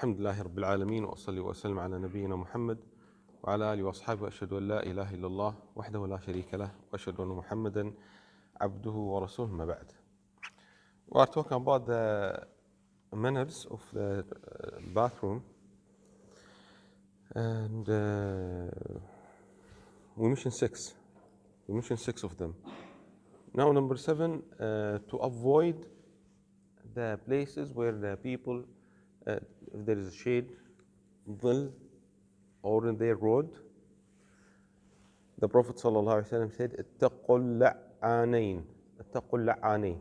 الحمد لله رب العالمين وأصلي وأسلم على نبينا محمد وعلى آله وأصحابه أشهد أن لا إله إلا الله وحده لا شريك له وأشهد أن محمدا عبده ورسوله ما بعد. We are talking about the manners of the bathroom, and we mentioned six. We mentioned six of them. Now number 7, to avoid the places where the people, if there is a shade, dhill, or in their road. The Prophet ﷺ said, "Ittaqul la'anain." Ittaqul la'anain.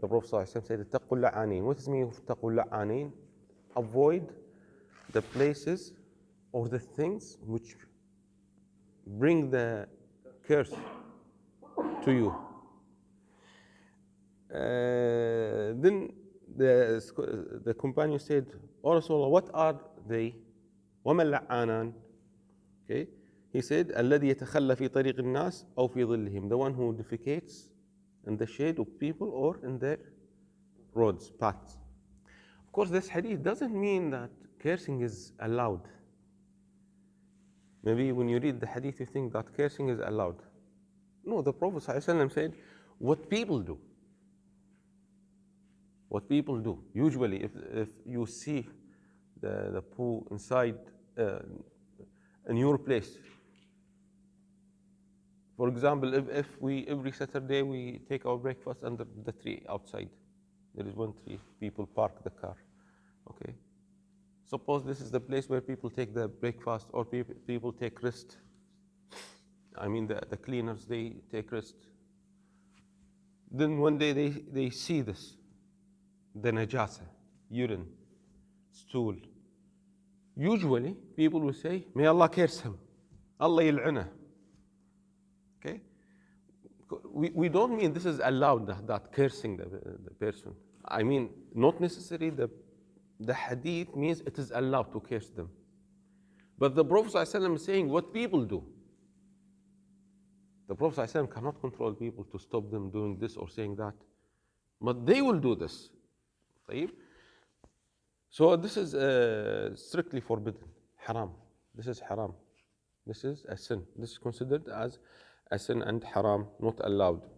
The Prophet ﷺ said, "Ittaqul la'anain." What does it mean, ittaqul la'anain? Avoid the places or the things which bring the curse to you. Then the companion said, "O Rasulullah, what are they? وَمَا اللَّعَّانَانِ?" Okay. He said, الَّذِي يَتَخَلَّى فِي طَرِيقِ النَّاسِ أَوْ فِي ظِلِّهِمْ. The one who defecates in the shade of people or in their roads, paths. Of course, this hadith doesn't mean that cursing is allowed. Maybe when you read the hadith, you think that cursing is allowed. No, the Prophet ﷺ said, what people do. What people do. Usually, if you see the poo inside in your place. For example, if we every Saturday we take our breakfast under the tree outside. There is one tree, people park the car. Okay. Suppose this is the place where people take the breakfast or people take rest. I mean the cleaners, they take rest. Then one day they see this, the najasa, urine, stool. Usually people will say, may Allah curse him. Allah yal'anah. Okay? We don't mean this is allowed, that cursing the person. I mean, not necessarily the hadith means it is allowed to curse them. But the Prophet ﷺ is saying what people do. The Prophet ﷺ cannot control people to stop them doing this or saying that. But they will do this. So this is strictly forbidden. Haram. This is haram. This is a sin. This is considered as a sin and haram, not allowed.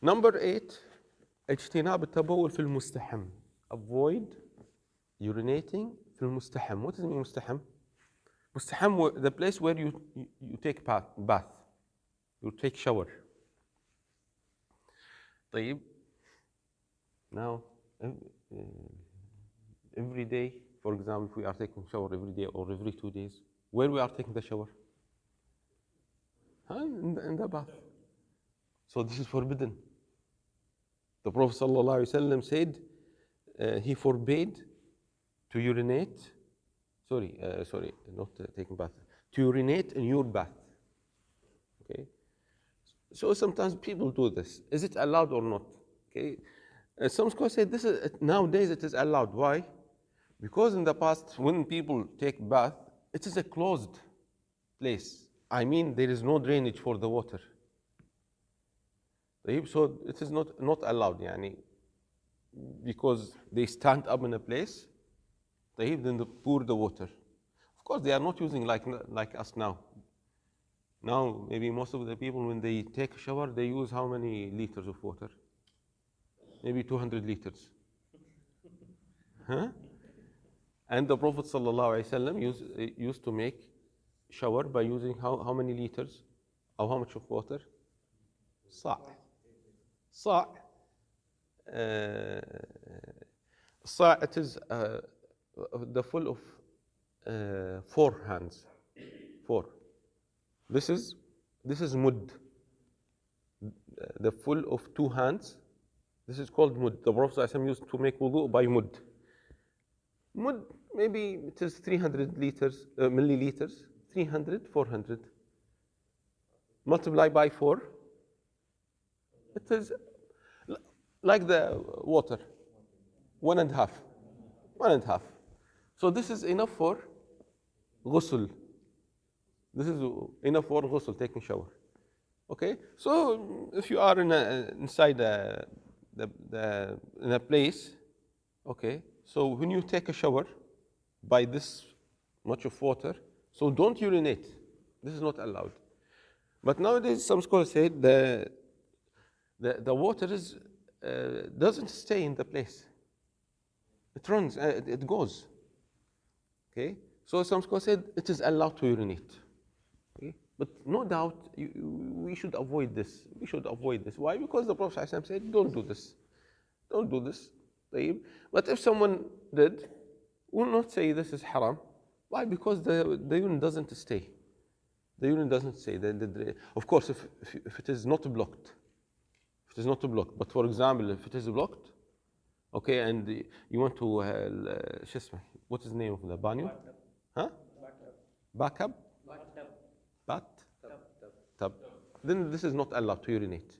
Number 8, اجتناب التبول في المستحم. Avoid urinating في المستحم. What does it mean, مستحم? مستحم, the place where you take bath. You take shower. طيب. Now, every day, for example, if we are taking shower every day or every 2 days, where we are taking the shower? In the bath. So this is forbidden. The Prophet ﷺ said he forbade to urinate, not taking bath, to urinate in your bath. Okay. So sometimes people do this. Is it allowed or not? Okay. Some scholars say this is nowadays it is allowed. Why? Because in the past, when people take bath, it is a closed place. I mean, there is no drainage for the water. So it is not allowed, yani, because they stand up in a place, then they pour the water. Of course, they are not using like us now. Now, maybe most of the people, when they take a shower, they use how many liters of water? Maybe 200 liters. Huh? And the Prophet ﷺ used to make shower by using how many liters? Or how much of water? Sa'. Sa'. Sa', it is the full of 4 hands. 4. This is mud. The full of 2 hands. This is called mud. The Prophet ﷺ used to make wudu by mud. Mud, maybe it is 300 milliliters. 300, 400. Multiply by 4. It is like the water. 1.5. 1.5. So this is enough for ghusl. This is enough for ghusl, taking shower. Okay? So if you are inside in a place, okay, So when you take a shower by this much of water, so don't urinate. This is not allowed. But nowadays, some scholars say the water doesn't stay in the place. It runs, it goes. Okay? So some scholars said it is allowed to urinate. Okay? But no doubt, we should avoid this. We should avoid this. Why? Because the Prophet ﷺ said, don't do this. Don't do this. But if someone did, we will not say this is haram. Why? Because the urine doesn't stay. The urine doesn't stay. Of course, if it is not blocked. If it is not blocked. But for example, if it is blocked, okay, and you want to, what is the name of the banyo? Huh? Backup? Bat? Tub. Then this is not allowed to urinate.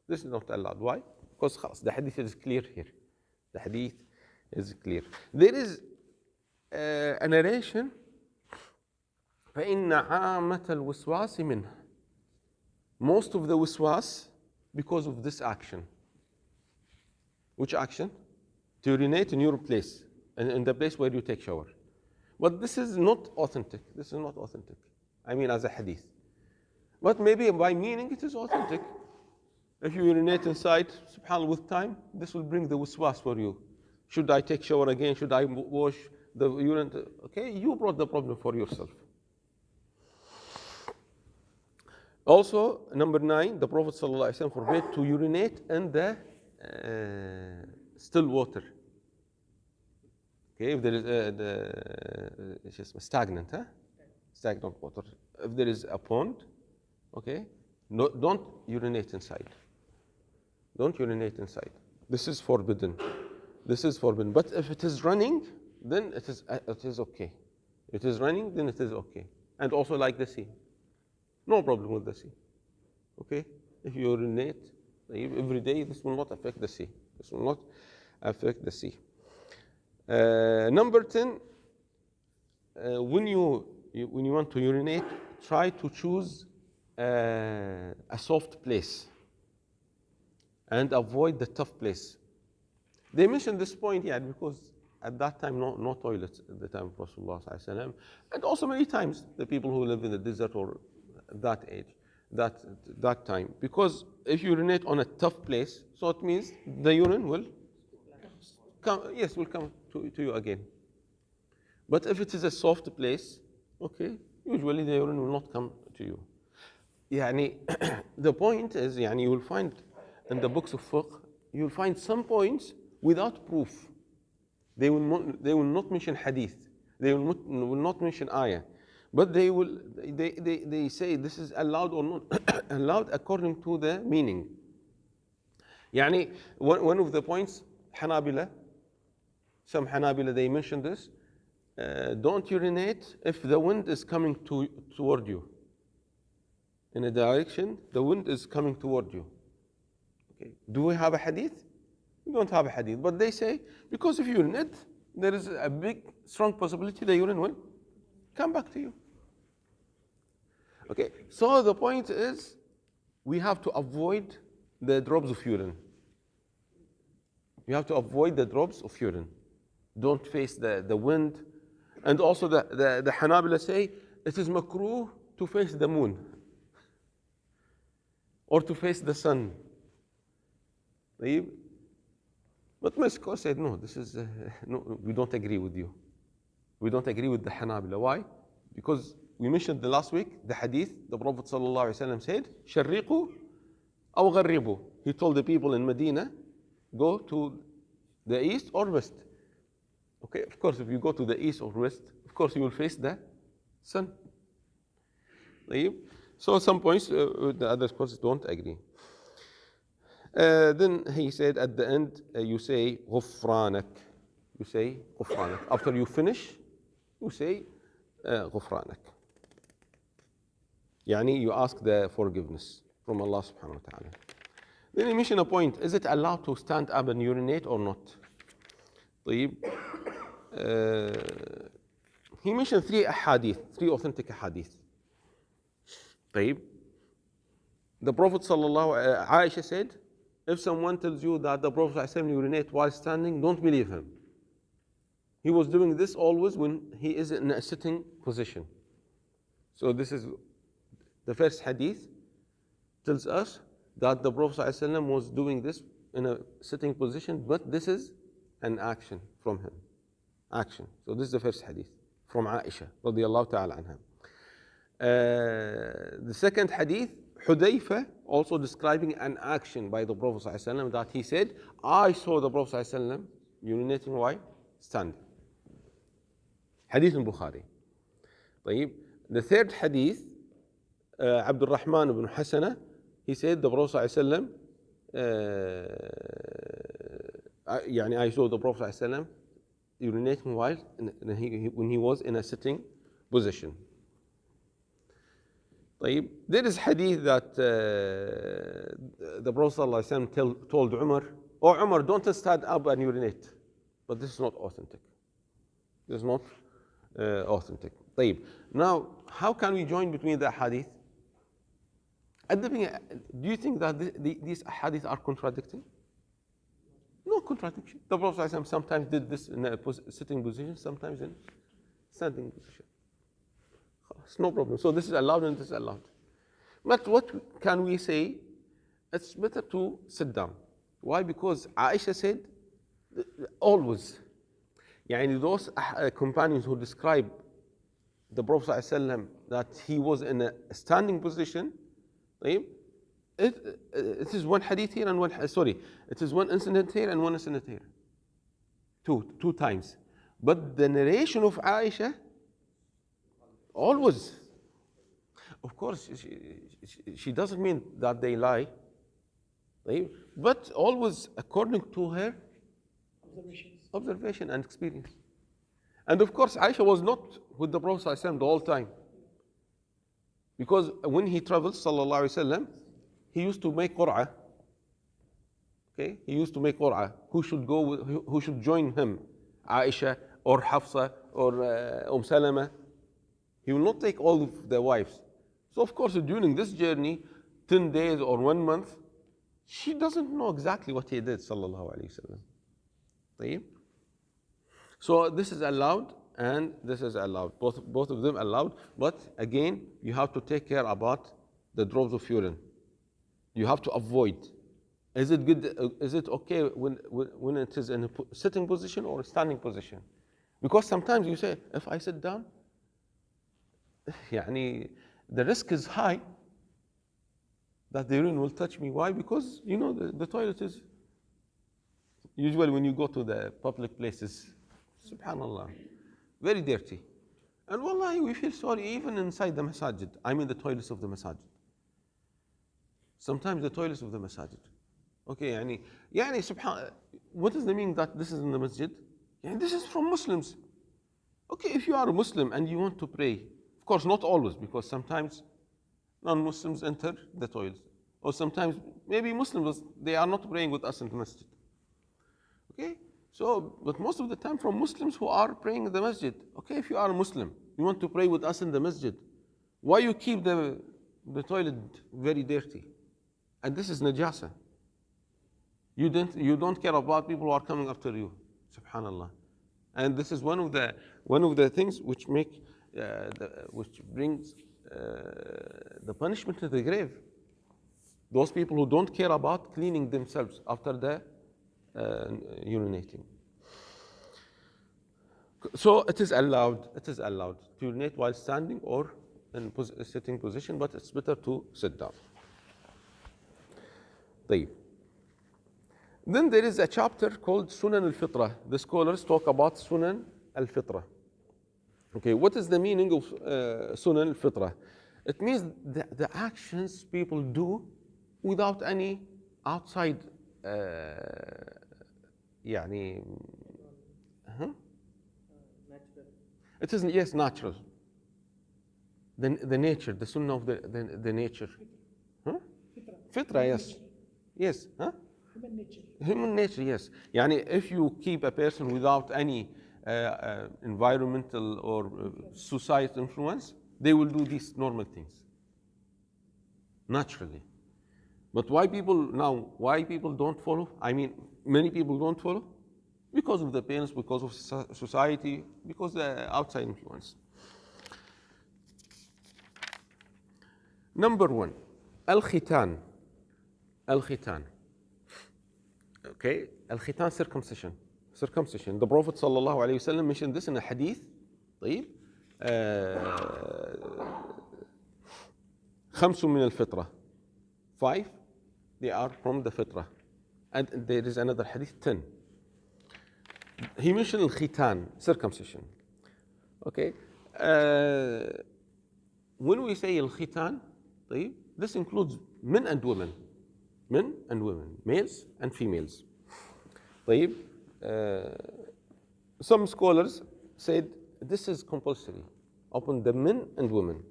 This is not allowed. Why? Because the hadith is clear here. The hadith is clear. There is a narration فإن عامة الوسواس منه. Most of the waswas because of this action. Which action? To urinate in your place, in the place where you take shower. But this is not authentic. This is not authentic. I mean, as a hadith. But maybe by meaning it is authentic. If you urinate inside, subhanAllah, with time, this will bring the waswas for you. Should I take shower again? Should I wash the urine? Okay, you brought the problem for yourself. Also, number 9, the Prophet ﷺ forbade to urinate in the still water. Okay, if there is stagnant water. If there is a pond, okay, no, don't urinate inside. Don't urinate inside. This is forbidden. This is forbidden. But if it is running, then it is okay. It is running, then it is okay. And also like the sea. No problem with the sea. Okay? If you urinate every day, this will not affect the sea. This will not affect the sea. Number 10, when you want to urinate, try to choose a soft place and avoid the tough place. They mentioned this point here because at that time, no toilets at the time of Rasulullah ﷺ, and also many times the people who live in the desert or that age, that time. Because if you urinate on a tough place, so it means the urine will come to you again. But if it is a soft place, okay, usually the urine will not come to you. The point is, you will find in the books of fiqh, you will find some points without proof. They will not mention hadith. They will not mention ayah. But they say this is allowed or not allowed according to the meaning. One of the points, Hanabila, some Hanabila, they mention this. Don't urinate if the wind is coming toward you. In a direction, the wind is coming toward you. Okay. Do we have a hadith? We don't have a hadith. But they say, because if you urinate, there is a big, strong possibility the urine will come back to you. Okay, so the point is, we have to avoid the drops of urine. You have to avoid the drops of urine. Don't face the wind. And also the Hanabila say, it is makruh to face the moon. Or to face the sun. But my scholar said, no, no, we don't agree with you. We don't agree with the Hanabila. Why? Because we mentioned the last week, the hadith, the Prophet ﷺ said, شَرِّقُوا أَوْ غَرِّبُوا. He told the people in Medina, go to the east or west. Okay, of course, if you go to the east or west, of course you will face the sun. So some points, the other scholars don't agree. Then he said at the end, you say غفرانك. You say غفرانك. After you finish, you say غفرانك. You ask the forgiveness from Allah subhanahu wa ta'ala. Then he mentioned a point, is it allowed to stand up and urinate or not? He mentioned 3 authentic ahadith. The Prophet Aisha said, if someone tells you that the Prophet ﷺ urinate while standing, don't believe him. He was doing this always when he is in a sitting position. So this is the first hadith tells us that the Prophet ﷺ was doing this in a sitting position, but this is an action from him. Action. So this is the first hadith from Aisha radiallahu ta'ala anha. The second hadith, Hudayfa, also describing an action by the Prophet ﷺ, that he said, I saw the Prophet ﷺ urinating while standing. Hadith in Bukhari. طيب. The third hadith, Abdul Rahman ibn Hasana, he said the Prophet ﷺ, I saw the Prophet ﷺ urinating while when he was in a sitting position. طيب. There is hadith that the Prophet ﷺ told Umar, oh Umar, don't stand up and urinate. But this is not authentic. This is not authentic. طيب. Now, how can we join between the hadith? At the beginning, do you think that these hadith are contradicting? No contradiction. The Prophet ﷺ sometimes did this in a sitting position, sometimes in standing position. It's no problem. So this is allowed and this is allowed. But what can we say? It's better to sit down. Why? Because Aisha said, always. Yani those companions who describe the Prophet ﷺ that he was in a standing position, it is one hadith here and it is one incident here and one incident here. Two times. But the narration of Aisha, always. Of course, she doesn't mean that they lie, but always according to her observation and experience. And of course, Aisha was not with the Prophet ﷺ the whole time. Because when he travels, sallallahu alaihi wasallam, he used to make qur'ah. Okay, he used to make qur'ah. Who should go with, who should join him? Aisha or Hafsa or Salama. He will not take all of the wives. So of course, during this journey, 10 days or 1 month, she doesn't know exactly what he did, sallallahu alaihi wasallam. So this is allowed and this is allowed. Both of them allowed. But again, you have to take care about the drops of urine. You have to avoid. Is it good? Is it okay when it is in a sitting position or a standing position? Because sometimes you say, if I sit down, the risk is high that the urine will touch me. Why? Because the toilet is usually when you go to the public places, subhanallah, very dirty. And wallahi, we feel sorry even inside the masajid. I mean the toilets of the masajid. Sometimes the toilets of the masajid. Okay, subhanallah, what does it mean that this is in the masjid? This is from Muslims. Okay, if you are a Muslim and you want to pray, of course not always, because sometimes non-Muslims enter the toilets. Or sometimes maybe Muslims, they are not praying with us in the masjid. Okay? So, but most of the time from Muslims who are praying in the masjid. Okay, if you are a Muslim, you want to pray with us in the masjid, why you keep the toilet very dirty? And this is najasa. You don't care about people who are coming after you. Subhanallah. And this is one of the things which which brings the punishment to the grave. Those people who don't care about cleaning themselves after the urinating. So it is allowed to urinate while standing or in a sitting position, but it's better to sit down. طيب. Then there is a chapter called Sunan al-Fitra. The scholars talk about Sunan al-Fitra. Okay, what is the meaning of Sunan al-Fitra? It means the actions people do without any outside it isn't, yes, natural. The nature, the sunnah of the nature. Huh? Fitra, yes. Yes. Huh? Human nature, yes. If you keep a person without any environmental or societal influence, they will do these normal things. Naturally. But why people don't follow? I mean, many people don't follow. because of the parents, because of society, because of the outside influence. Number one, al-khitan. Al-khitan. Okay, al-khitan, circumcision. Circumcision. The Prophet sallallahu alayhi wasallam mentioned this in a hadith. طيب. خمس من الفطرة. 5, they are from the fitrah. And there is another hadith, 10. He mentioned al-khitan, circumcision. Okay. When we say al-khitan, طيب, this includes men and women. Men and women, males and females. طيب, some scholars said this is compulsory upon the men and women.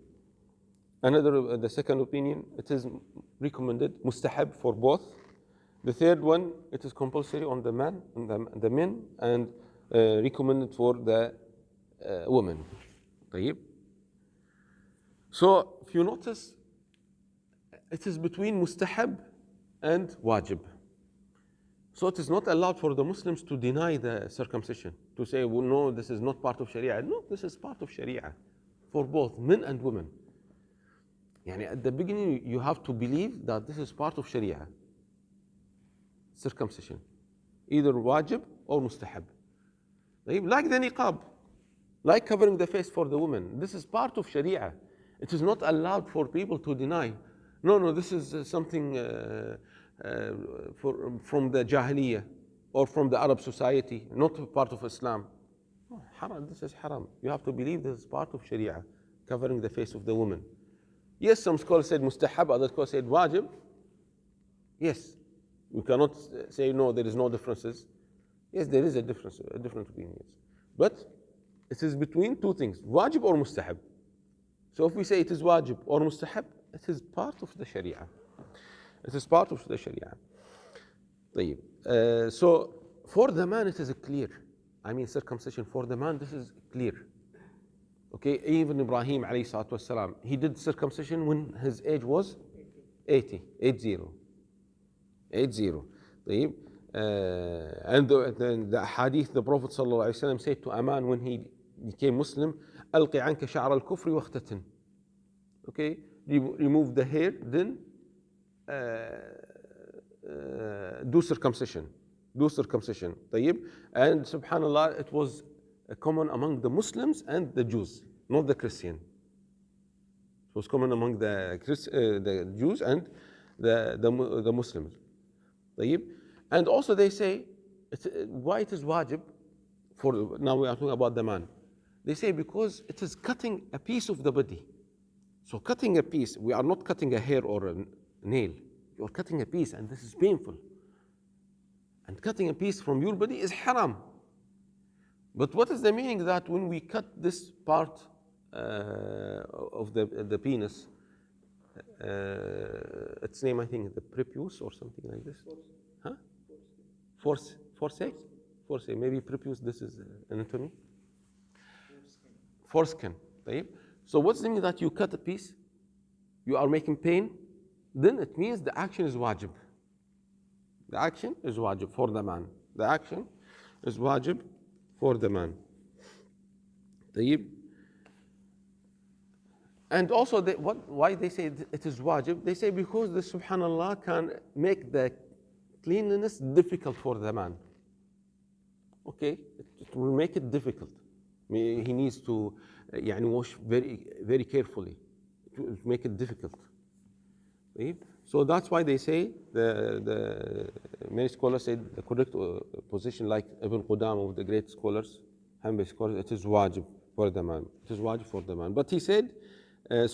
Another, the second opinion, it is recommended, mustahab for both. The third one, it is compulsory on the man, the men, and recommended for the women. طيب. So if you notice, it is between mustahab and wajib. So it is not allowed for the Muslims to deny the circumcision, to say, well, no, this is not part of Sharia. No, this is part of Sharia for both men and women. Yani at the beginning, you have to believe that this is part of Sharia. Circumcision, either wajib or mustahab. Like the niqab, like covering the face for the woman. This is part of Sharia. It is not allowed for people to deny. No, this is something from the Jahiliyyah or from the Arab society, not part of Islam. No, haram, this is haram. You have to believe this is part of Sharia, covering the face of the woman. Yes, some scholars said mustahab, other scholars said wajib. Yes, you cannot say no, there is no differences. Yes, there is a difference, a different opinion. But it is between two things, wajib or mustahab. So if we say it is wajib or mustahab, it is part of the Sharia. It is part of the Sharia. طيب. So for the man it is clear. I mean circumcision for the man, this is clear. Okay, even Ibrahim alayhi salatu wasalam, he did circumcision when his age was 80. طيب. And the hadith, the Prophet sallallahu alayhi wasallam said to a man when he became Muslim, ألق عنك شعر الكفر واختتن. Okay, remove the hair, then do circumcision. طيب. And subhanallah, it was common among the Muslims and the Jews, not the Christian. It was common among the Jews and the Muslims. طيب. And also they say, why it is wajib, for now we are talking about the man. They say because it is cutting a piece of the body. So cutting a piece, we are not cutting a hair or a nail. You are cutting a piece and this is painful. And cutting a piece from your body is haram. But what is the meaning that when we cut this part of the penis, its name I think the prepuce or something like this? Huh? Force. Maybe prepuce, this is anatomy. Foreskin. So what's the meaning that you cut a piece, you are making pain, then it means the action is wajib. The action is wajib for the man. The action is wajib for the man. طيب. And also, why they say it is wajib? They say because the subhanallah can make the cleanliness difficult for the man. Okay, it will make it difficult. He needs to wash very, very carefully. It will make it difficult. So that's why they say, the many scholars say the correct position, like Ibn Qudama of the great scholars, Hanbali scholars, it is wajib for the man. It is wajib for the man. But he said, and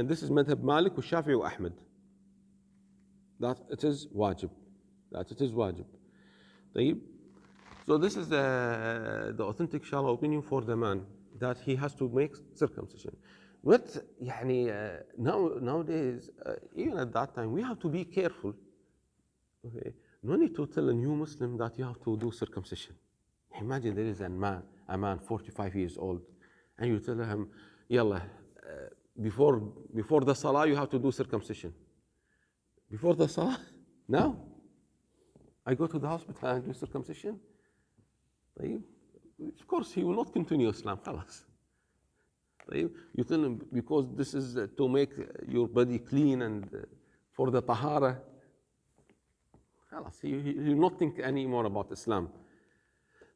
this is Madhab Malik, Shafi'i, and Ahmed, that it is wajib. طيب. So this is the authentic Shia opinion for the man, that he has to make circumcision. But nowadays, even at that time, we have to be careful. Okay, no need to tell a new Muslim that you have to do circumcision. Imagine there is a man 45 years old, and you tell him, "Yalla, before the salah you have to do circumcision." Before the salah? No. I go to the hospital and do circumcision. طيب, of course he will not continue Islam. خلاص. طيب, you tell him because this is to make your body clean and for the tahara. خلاص, he will not think anymore about Islam.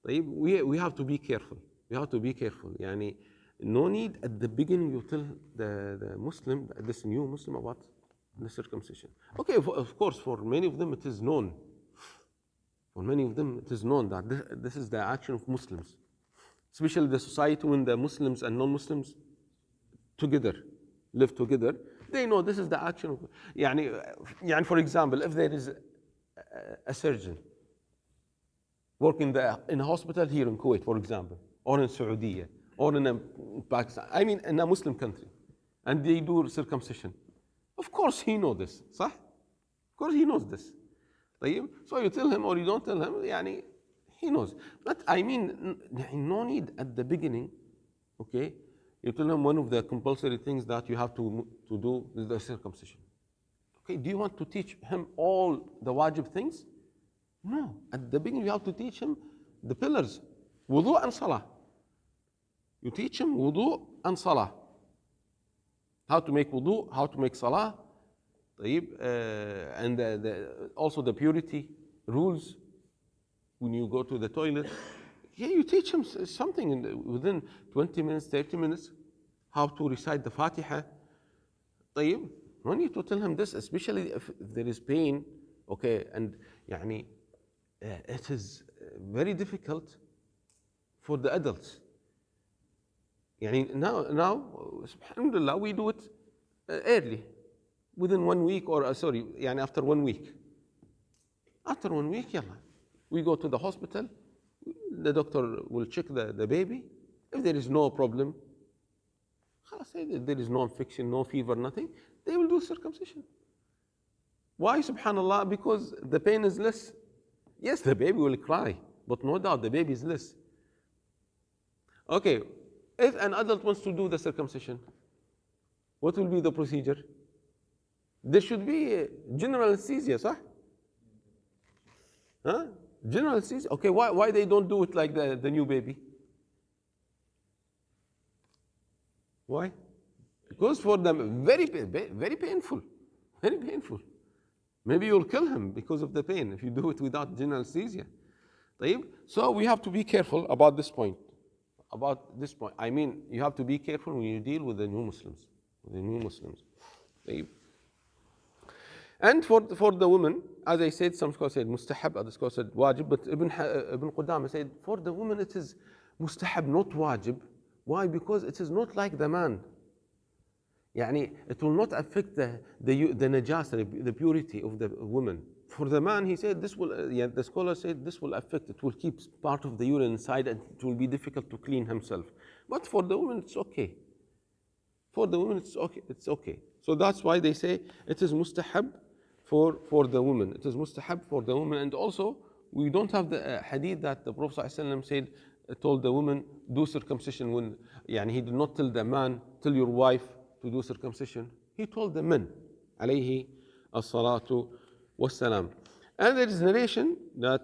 طيب, we have to be careful. We have to be careful. يعني no need at the beginning you tell the Muslim, this new Muslim, about the circumcision. Okay, of course, for many of them it is known. For many of them it is known that this is the action of Muslims, especially the society when the Muslims and non-Muslims together live together. They know this is the action of. يعني for example, if there is a surgeon working in a hospital here in Kuwait, for example, or in Saudi, or in Pakistan, I mean in a Muslim country, and they do circumcision. Of course he knows this, صح? Of course he knows this. طيب, so you tell him or you don't tell him, يعني he knows. But I mean, no need at the beginning, okay? You tell him one of the compulsory things that you have to do is the circumcision. Okay, do you want to teach him all the wajib things? No. At the beginning, you have to teach him the pillars, wudu and salah. You teach him wudu and salah. How to make wudu, how to make salah, and also the purity rules when you go to the toilet. Yeah, you teach him something within 20 minutes, 30 minutes, how to recite the Fatiha. طيب, no need to tell him this, especially if there is pain, okay, and يعني, it is very difficult for the adults. يعني now, alhamdulillah, we do it early, within 1 week, or يعني after 1 week. After 1 week, yalla, we go to the hospital, the doctor will check the baby. If there is no problem, there is no infection, no fever, nothing, they will do circumcision. Why, subhanallah? Because the pain is less. Yes, the baby will cry, but no doubt the baby is less. Okay, if an adult wants to do the circumcision, what will be the procedure? There should be general anesthesia, صح? Huh? General anesthesia. Okay, why they don't do it like the new baby? Why? Because for them, very painful. Very painful. Maybe you'll kill him because of the pain if you do it without general anesthesia. So we have to be careful about this point. I mean, you have to be careful when you deal with the new Muslims. And for the women, as I said, some scholars said mustahab, other scholars said wajib, but Ibn Qudama said for the woman it is mustahab, not wajib. Why? Because it is not like the man. يعني it will not affect the najasa, the purity of the woman. For the man, he said this will. The scholar said this will affect. It will keep part of the urine inside, and it will be difficult to clean himself. But for the woman, it's okay. For the woman, it's okay. It's okay. So that's why they say it is mustahab for the woman. It is mustahab for the woman, and also we don't have the hadith that the Prophet ﷺ said, told the woman do circumcision when. يعني he did not tell the man, tell your wife to do circumcision. He told the men, alayhi as-salatu was-salam. And there is narration that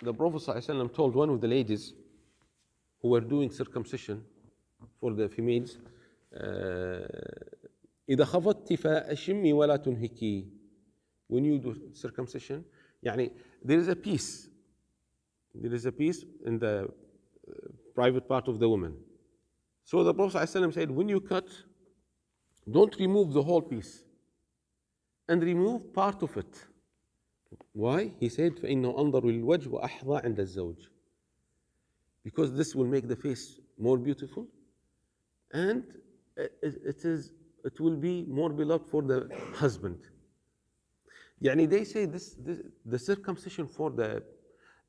the Prophet ﷺ told one of the ladies who were doing circumcision for the females, إذا خفضت فأشمي ولا تنهكي. When you do circumcision, يعني there is a piece in the private part of the woman. So the Prophet ﷺ said, when you cut, don't remove the whole piece and remove part of it. Why? He said, فإنه أنظر للوجه وأحظى عند الزوج. Because this will make the face more beautiful, and it will be more beloved for the husband. يعني they say the circumcision for the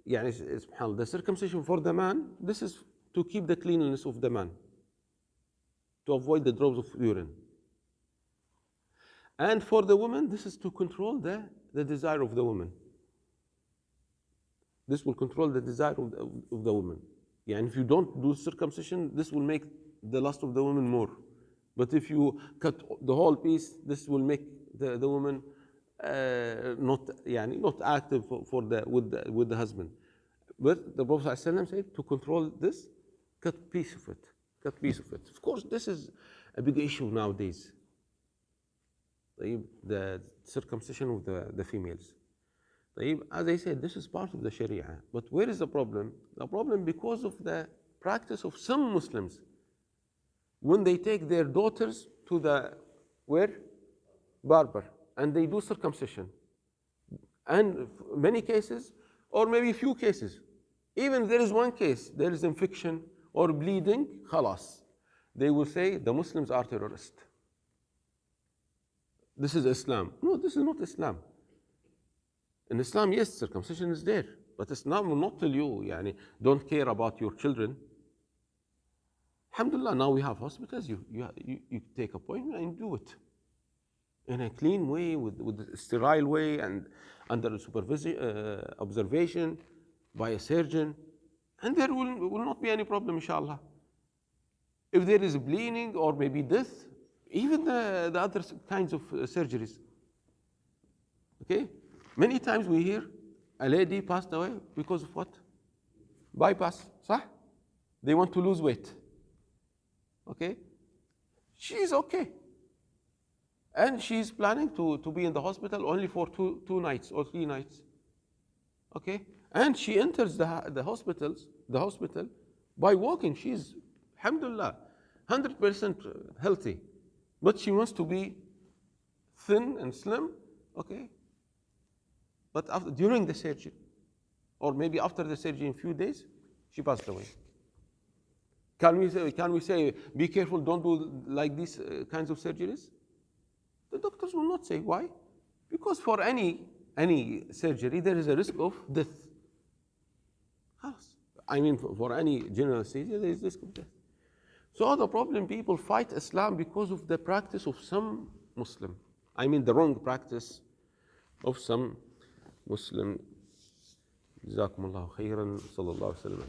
the circumcision for the man, this is to keep the cleanliness of the man, to avoid the drops of urine. And for the woman, this is to control the desire of the woman. This will control the desire of the woman. And if you don't do circumcision, this will make the lust of the woman more. But if you cut the whole piece, this will make the woman not active with the husband. But the Prophet ﷺ said to control this, cut piece of it. Cut piece of it. Of course, this is a big issue nowadays. The circumcision of the females. As I said, this is part of the Sharia. But where is the problem? The problem because of the practice of some Muslims. When they take their daughters to the where? Barber, and they do circumcision. And many cases, or maybe few cases, even if there is one case, there is infection or bleeding, khalas. They will say the Muslims are terrorists. This is Islam. No, this is not Islam. In Islam, yes, circumcision is there. But Islam will not tell you, yani, don't care about your children. Alhamdulillah, now we have hospitals. You take appointment and do it in a clean way, with a sterile way, and under supervision, observation by a surgeon. And there will not be any problem, inshallah. If there is bleeding or maybe death, even the other kinds of surgeries. Okay? Many times we hear a lady passed away because of what? Bypass, صح? They want to lose weight. Okay? She's okay. And she's planning to be in the hospital only for two nights or 3 nights. Okay? And she enters the hospital by walking. She's, alhamdulillah, 100% healthy. But she wants to be thin and slim, okay? But during the surgery, or maybe after the surgery in a few days, she passed away. Can we say, be careful, don't do like these kinds of surgeries? The doctors will not say. Why? Because for any surgery, there is a risk of death. I mean, for any general anesthesia, there is risk of death. So the problem, people fight Islam because of the practice of some Muslim. I mean, the wrong practice of some Muslim. جزاكم الله خيرا صلى الله عليه وسلم.